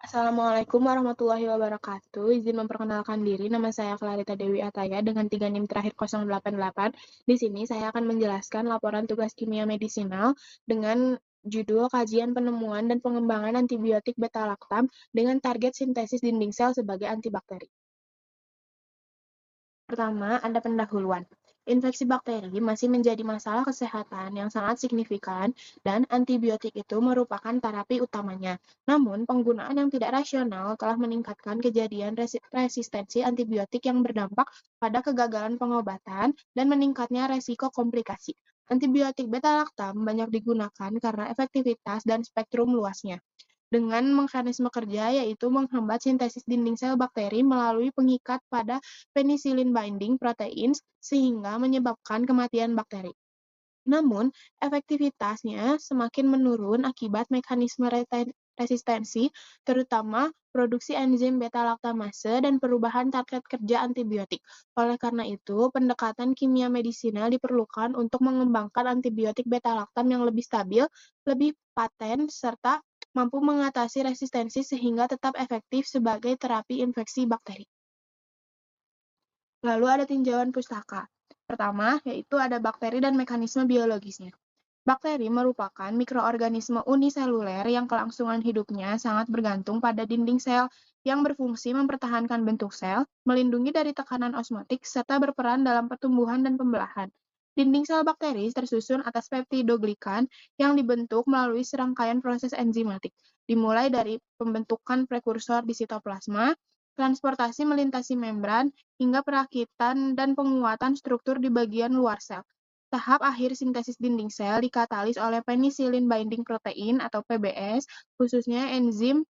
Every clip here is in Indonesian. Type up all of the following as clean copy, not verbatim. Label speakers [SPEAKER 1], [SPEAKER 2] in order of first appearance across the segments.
[SPEAKER 1] Assalamualaikum warahmatullahi wabarakatuh. Izin memperkenalkan diri, nama saya Clarita Dewi Ataya dengan 3 NIM terakhir 088. Di sini saya akan menjelaskan laporan tugas kimia medisinal dengan judul kajian penemuan dan pengembangan antibiotik beta-laktam dengan target sintesis dinding sel sebagai antibakteri. Pertama, ada pendahuluan. Infeksi bakteri masih menjadi masalah kesehatan yang sangat signifikan dan antibiotik itu merupakan terapi utamanya. Namun, penggunaan yang tidak rasional telah meningkatkan kejadian resistensi antibiotik yang berdampak pada kegagalan pengobatan dan meningkatnya resiko komplikasi. Antibiotik beta-laktam banyak digunakan karena efektivitas dan spektrum luasnya dengan mekanisme kerja yaitu menghambat sintesis dinding sel bakteri melalui pengikat pada penicillin binding proteins sehingga menyebabkan kematian bakteri. Namun, efektivitasnya semakin menurun akibat mekanisme resistensi, terutama produksi enzim beta-laktamase dan perubahan target kerja antibiotik. Oleh karena itu, pendekatan kimia medisinal diperlukan untuk mengembangkan antibiotik beta-laktam yang lebih stabil, lebih paten, serta mampu mengatasi resistensi sehingga tetap efektif sebagai terapi infeksi bakteri. Lalu ada tinjauan pustaka. Pertama, yaitu ada bakteri dan mekanisme biologisnya. Bakteri merupakan mikroorganisme uniseluler yang kelangsungan hidupnya sangat bergantung pada dinding sel yang berfungsi mempertahankan bentuk sel, melindungi dari tekanan osmotik, serta berperan dalam pertumbuhan dan pembelahan. Dinding sel bakteri tersusun atas peptidoglikan yang dibentuk melalui serangkaian proses enzimatik, dimulai dari pembentukan prekursor di sitoplasma, transportasi melintasi membran, hingga perakitan dan penguatan struktur di bagian luar sel. Tahap akhir sintesis dinding sel dikatalis oleh penicillin binding protein atau PBS, khususnya enzim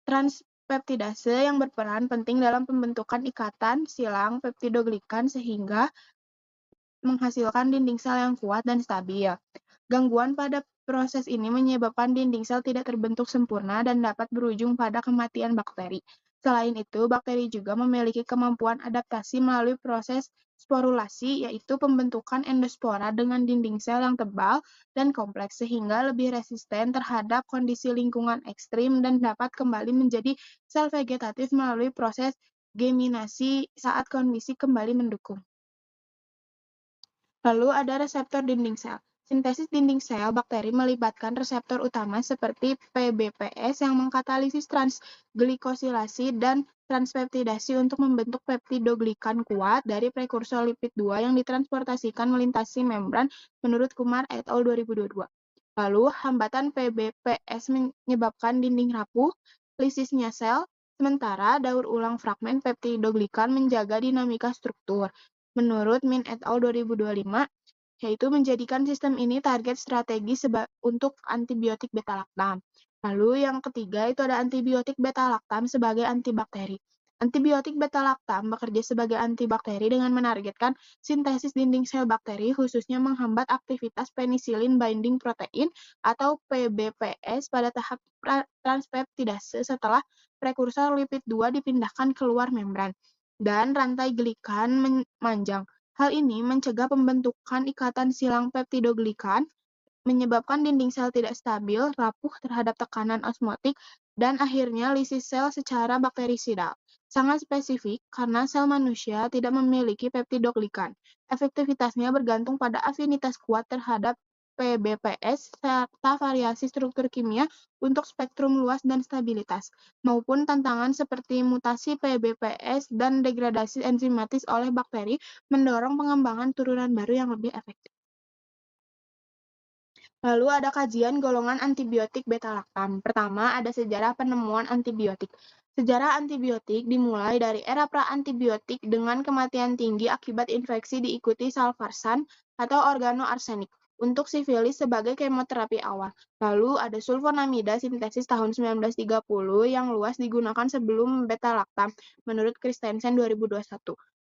[SPEAKER 1] transpeptidase yang berperan penting dalam pembentukan ikatan silang peptidoglikan sehingga menghasilkan dinding sel yang kuat dan stabil. Gangguan pada proses ini menyebabkan dinding sel tidak terbentuk sempurna dan dapat berujung pada kematian bakteri. Selain itu, bakteri juga memiliki kemampuan adaptasi melalui proses sporulasi, yaitu pembentukan endospora dengan dinding sel yang tebal dan kompleks sehingga lebih resisten terhadap kondisi lingkungan ekstrim dan dapat kembali menjadi sel vegetatif melalui proses geminasi saat kondisi kembali mendukung. Lalu ada reseptor dinding sel. Sintesis dinding sel bakteri melibatkan reseptor utama seperti PBPS yang mengkatalisis transglikosilasi dan transpeptidasi untuk membentuk peptidoglikan kuat dari prekursor lipid 2 yang ditransportasikan melintasi membran menurut Kumar et al. 2022. Lalu, hambatan PBPS menyebabkan dinding rapuh, lisisnya sel, sementara daur ulang fragmen peptidoglikan menjaga dinamika struktur. Menurut Min et al. 2025, yaitu menjadikan sistem ini target strategi untuk antibiotik beta-laktam. Lalu yang ketiga itu ada antibiotik beta-laktam sebagai antibakteri. Antibiotik beta-laktam bekerja sebagai antibakteri dengan menargetkan sintesis dinding sel bakteri khususnya menghambat aktivitas penicillin binding protein atau PBPS pada tahap transpeptidase setelah prekursor lipid 2 dipindahkan keluar membran dan rantai glikan memanjang. Hal ini mencegah pembentukan ikatan silang peptidoglikan, menyebabkan dinding sel tidak stabil, rapuh terhadap tekanan osmotik, dan akhirnya lisis sel secara bakterisidal. Sangat spesifik karena sel manusia tidak memiliki peptidoglikan. Efektivitasnya bergantung pada afinitas kuat terhadap PBPS serta variasi struktur kimia untuk spektrum luas dan stabilitas, maupun tantangan seperti mutasi PBPS dan degradasi enzimatis oleh bakteri mendorong pengembangan turunan baru yang lebih efektif. Lalu ada kajian golongan antibiotik beta-laktam. Pertama, ada sejarah penemuan antibiotik. Sejarah antibiotik dimulai dari era pra-antibiotik dengan kematian tinggi akibat infeksi diikuti salvarsan atau organoarsenik untuk sifilis sebagai kemoterapi awal. Lalu ada sulfonamida sintesis tahun 1930 yang luas digunakan sebelum beta-laktam menurut Christensen 2021.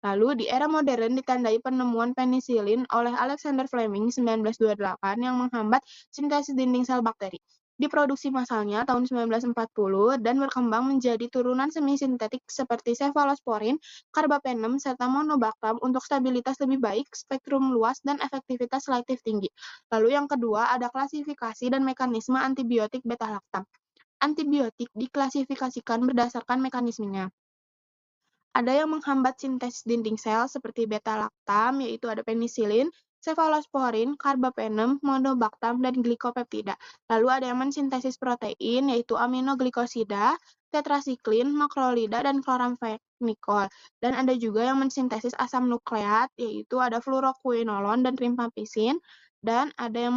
[SPEAKER 1] Lalu, di era modern ditandai penemuan penisilin oleh Alexander Fleming 1928 yang menghambat sintesis dinding sel bakteri. Diproduksi massalnya tahun 1940 dan berkembang menjadi turunan semi-sintetik seperti cefalosporin, carbapenem, serta monobactam untuk stabilitas lebih baik, spektrum luas, dan efektivitas selektif tinggi. Lalu yang kedua ada klasifikasi dan mekanisme antibiotik beta-laktam. antibiotik diklasifikasikan berdasarkan mekanismenya. Ada yang menghambat sintesis dinding sel seperti beta-laktam, yaitu ada penisilin, cefalosporin, carbapenem, monobaktam, dan glikopeptida. Lalu ada yang mensintesis protein, yaitu aminoglikosida, tetrasiklin, makrolida, dan chloramphenicol. Dan ada juga yang mensintesis asam nukleat, yaitu ada fluoroquinolon dan rifampicin. Dan ada yang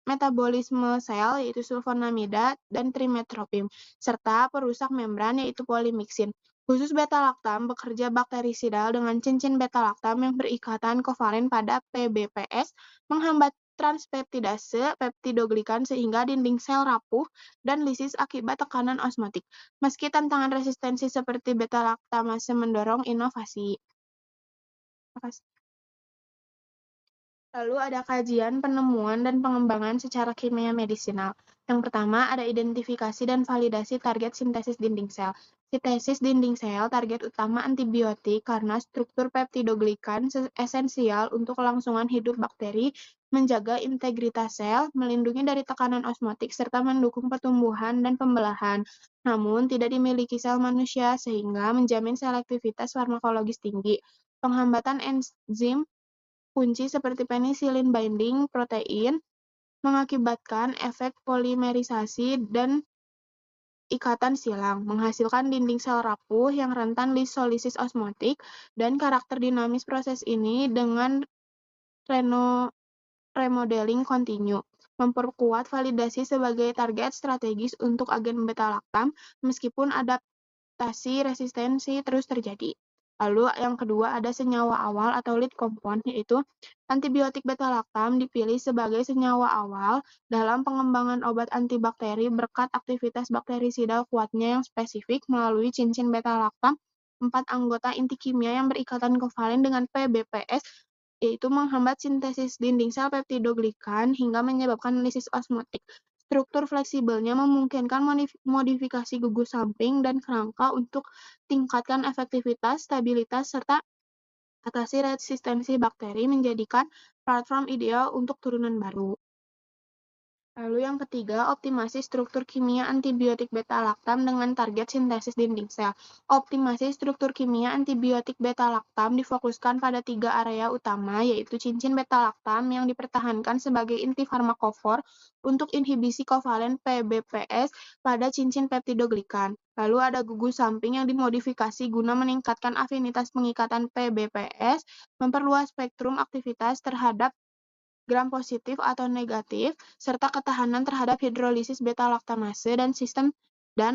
[SPEAKER 1] metabolisme sel, yaitu sulfonamida dan trimetoprim, serta perusak membran, yaitu polimixin. Khusus beta-laktam bekerja bakterisidal dengan cincin beta-laktam yang berikatan kovalen pada PBPS, menghambat transpeptidase peptidoglikan sehingga dinding sel rapuh dan lisis akibat tekanan osmotik. Meski tantangan resistensi seperti beta-laktamase mendorong inovasi. Lalu ada kajian, penemuan, dan pengembangan secara kimia medisinal. Yang pertama ada identifikasi dan validasi target sintesis dinding sel. Sintesis dinding sel target utama antibiotik karena struktur peptidoglikan esensial untuk kelangsungan hidup bakteri, menjaga integritas sel, melindungi dari tekanan osmotik, serta mendukung pertumbuhan dan pembelahan. Namun, tidak dimiliki sel manusia sehingga menjamin selektivitas farmakologis tinggi. Penghambatan enzim kunci seperti penisilin binding protein mengakibatkan efek polimerisasi dan ikatan silang, menghasilkan dinding sel rapuh yang rentan lisolisis osmotik, dan karakter dinamis proses ini dengan remodeling kontinu, memperkuat validasi sebagai target strategis untuk agen beta-laktam meskipun adaptasi resistensi terus terjadi. Lalu yang kedua ada senyawa awal atau lead compound, yaitu antibiotik beta-laktam dipilih sebagai senyawa awal dalam pengembangan obat antibakteri berkat aktivitas bakterisidal kuatnya yang spesifik melalui cincin beta-laktam 4 anggota inti kimia yang berikatan kovalen dengan PBPS, yaitu menghambat sintesis dinding sel peptidoglikan hingga menyebabkan lisis osmotik. Struktur fleksibelnya memungkinkan modifikasi gugus samping dan kerangka untuk tingkatkan efektivitas, stabilitas, serta atasi resistensi bakteri, menjadikan platform ideal untuk turunan baru. Lalu yang ketiga, optimasi struktur kimia antibiotik beta-laktam dengan target sintesis dinding sel. Optimasi struktur kimia antibiotik beta-laktam difokuskan pada 3 area utama, yaitu cincin beta-laktam yang dipertahankan sebagai inti farmakofor untuk inhibisi kovalen PBPS pada cincin peptidoglikan. Lalu ada gugus samping yang dimodifikasi guna meningkatkan afinitas pengikatan PBPS, memperluas spektrum aktivitas terhadap gram positif atau negatif, serta ketahanan terhadap hidrolisis beta-laktamase dan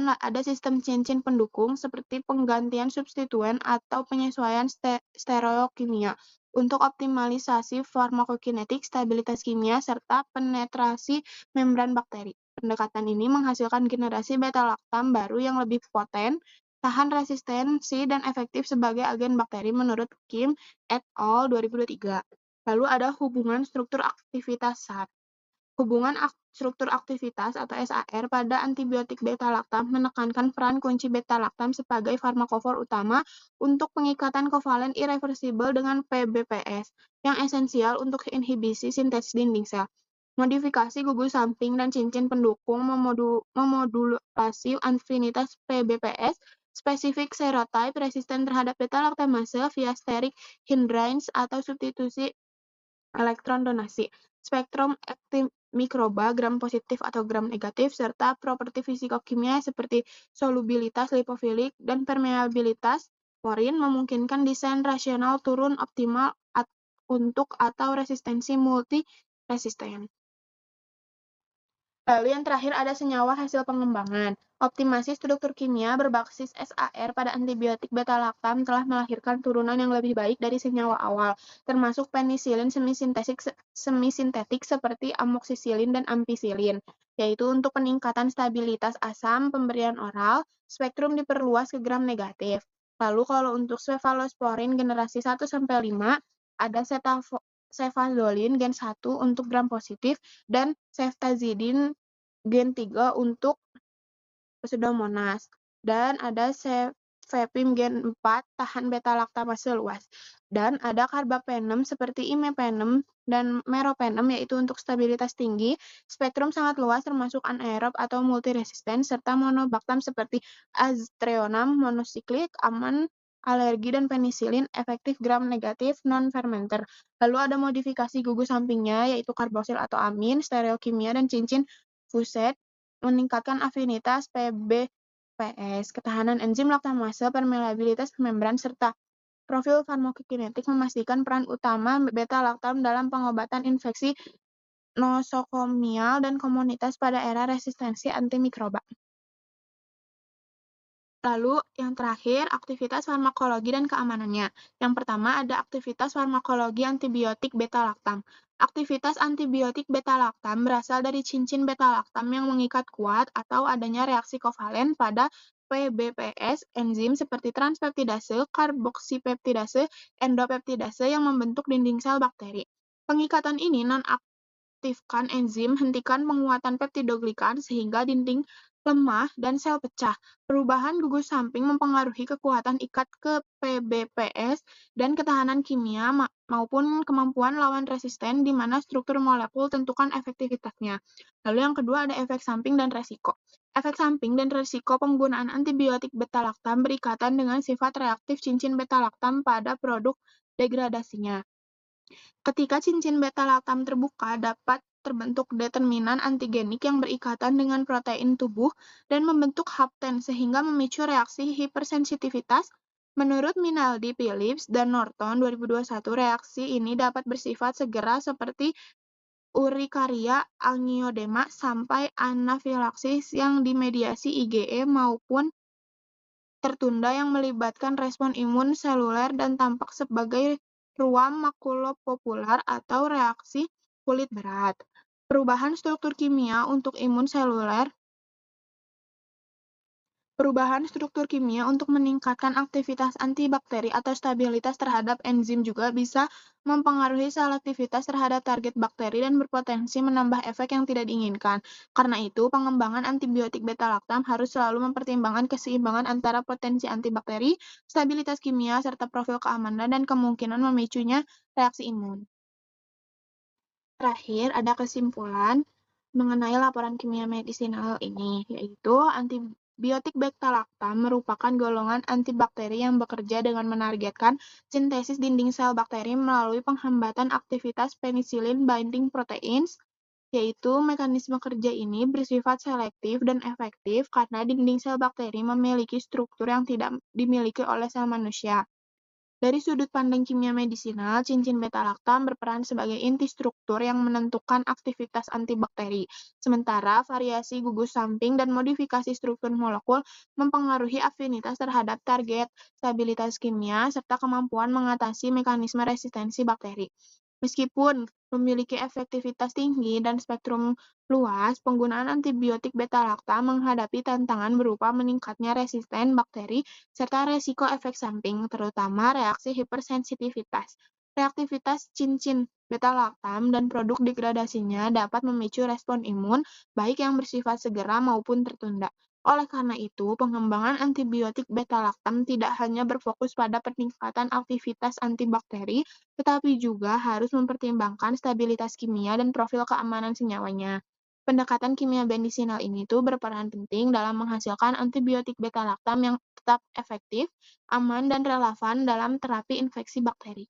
[SPEAKER 1] ada sistem cincin pendukung seperti penggantian substituen atau penyesuaian stereokimia untuk optimalisasi farmakokinetik, stabilitas kimia, serta penetrasi membran bakteri. Pendekatan ini menghasilkan generasi beta-laktam baru yang lebih poten, tahan resistensi, dan efektif sebagai agen bakteri menurut Kim et al. 2023. Lalu ada hubungan struktur aktivitas SAR. Hubungan struktur aktivitas atau SAR pada antibiotik beta-laktam menekankan peran kunci beta-laktam sebagai farmakofor utama untuk pengikatan kovalen irreversibel dengan PBPS yang esensial untuk inhibisi sintesis dinding sel. Modifikasi gugus samping dan cincin pendukung memodulasi afinitas PBPS spesifik serotype resisten terhadap beta-laktamase via steric hindrance atau substitusi elektron donasi, spektrum aktif mikroba gram positif atau gram negatif, serta properti fisikokimia seperti solubilitas lipofilik dan permeabilitas porin memungkinkan desain rasional turun optimal untuk atau resistensi multi-resisten. Lalu yang terakhir ada senyawa hasil pengembangan. Optimasi struktur kimia berbasis SAR pada antibiotik beta-laktam telah melahirkan turunan yang lebih baik dari senyawa awal, termasuk penisilin semisintetik seperti amoksisilin dan ampicillin, yaitu untuk peningkatan stabilitas asam pemberian oral, spektrum diperluas ke gram negatif. Lalu kalau untuk cefalosporin generasi 1-5, ada cefazolin gen 1 untuk gram positif, dan ceftazidin gen 3 untuk pseudomonas. Dan ada Vepim gen 4 tahan beta-laktamase luas. Dan ada karbapenem seperti imipenem dan meropenem yaitu untuk stabilitas tinggi, spektrum sangat luas termasuk anaerob atau multiresisten, serta monobaktam seperti aztreonam monosiklik, aman alergi dan penisilin, efektif gram negatif, non-fermenter. Lalu ada modifikasi gugus sampingnya yaitu karboksil atau amin, stereokimia dan cincin fuset meningkatkan afinitas PBPS, ketahanan enzim laktamase, permeabilitas membran, serta profil farmakokinetik memastikan peran utama beta-laktam dalam pengobatan infeksi nosokomial dan komunitas pada era resistensi antimikroba. Lalu yang terakhir, aktivitas farmakologi dan keamanannya. Yang pertama ada aktivitas farmakologi antibiotik beta-laktam. Aktivitas antibiotik beta-laktam berasal dari cincin beta-laktam yang mengikat kuat atau adanya reaksi kovalen pada PBPS, enzim seperti transpeptidase, karboksipeptidase, endopeptidase yang membentuk dinding sel bakteri. Pengikatan ini non-aktifkan enzim, hentikan penguatan peptidoglikan sehingga dinding lemah dan sel pecah. Perubahan gugus samping mempengaruhi kekuatan ikat ke PBPS dan ketahanan kimia maupun kemampuan lawan resisten di mana struktur molekul tentukan efektivitasnya. Lalu yang kedua ada efek samping dan resiko. Efek samping dan resiko penggunaan antibiotik beta-laktam berikatan dengan sifat reaktif cincin beta-laktam pada produk degradasinya. Ketika cincin beta-laktam terbuka, dapat terbentuk determinan antigenik yang berikatan dengan protein tubuh dan membentuk hapten sehingga memicu reaksi hipersensitivitas. Menurut Minaldi Phillips dan Norton 2021, reaksi ini dapat bersifat segera seperti urikaria, angiodema, sampai anafilaksis yang dimediasi IgE maupun tertunda yang melibatkan respon imun seluler dan tampak sebagai ruam makulopopular atau reaksi kulit berat. Perubahan struktur kimia untuk imun seluler Perubahan struktur kimia untuk meningkatkan aktivitas antibakteri atau stabilitas terhadap enzim juga bisa mempengaruhi selektivitas terhadap target bakteri dan berpotensi menambah efek yang tidak diinginkan. Karena itu, pengembangan antibiotik beta-laktam harus selalu mempertimbangkan keseimbangan antara potensi antibakteri, stabilitas kimia, serta profil keamanan dan kemungkinan memicunya reaksi imun. Terakhir, ada kesimpulan mengenai laporan kimia medisinal ini, yaitu antibiotik beta-laktam merupakan golongan antibakteri yang bekerja dengan menargetkan sintesis dinding sel bakteri melalui penghambatan aktivitas penicillin binding proteins, yaitu mekanisme kerja ini bersifat selektif dan efektif karena dinding sel bakteri memiliki struktur yang tidak dimiliki oleh sel manusia. Dari sudut pandang kimia medisinal, cincin beta-laktam berperan sebagai inti struktur yang menentukan aktivitas antibakteri, sementara variasi gugus samping dan modifikasi struktur molekul mempengaruhi afinitas terhadap target, stabilitas kimia, serta kemampuan mengatasi mekanisme resistensi bakteri. Meskipun memiliki efektivitas tinggi dan spektrum luas, penggunaan antibiotik beta-laktam menghadapi tantangan berupa meningkatnya resisten bakteri serta resiko efek samping, terutama reaksi hipersensitivitas. Reaktivitas cincin beta-laktam dan produk degradasinya dapat memicu respon imun, baik yang bersifat segera maupun tertunda. Oleh karena itu, pengembangan antibiotik beta-laktam tidak hanya berfokus pada peningkatan aktivitas antibakteri, tetapi juga harus mempertimbangkan stabilitas kimia dan profil keamanan senyawanya. Pendekatan kimia medisinal ini berperan penting dalam menghasilkan antibiotik beta-laktam yang tetap efektif, aman, dan relevan dalam terapi infeksi bakteri.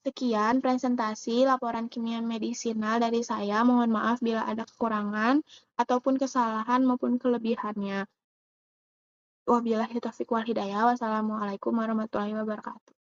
[SPEAKER 1] Sekian presentasi laporan kimia medisinal dari saya. Mohon maaf bila ada kekurangan ataupun kesalahan maupun kelebihannya. Wabillahi taufiq wal hidayah. Wassalamualaikum warahmatullahi wabarakatuh.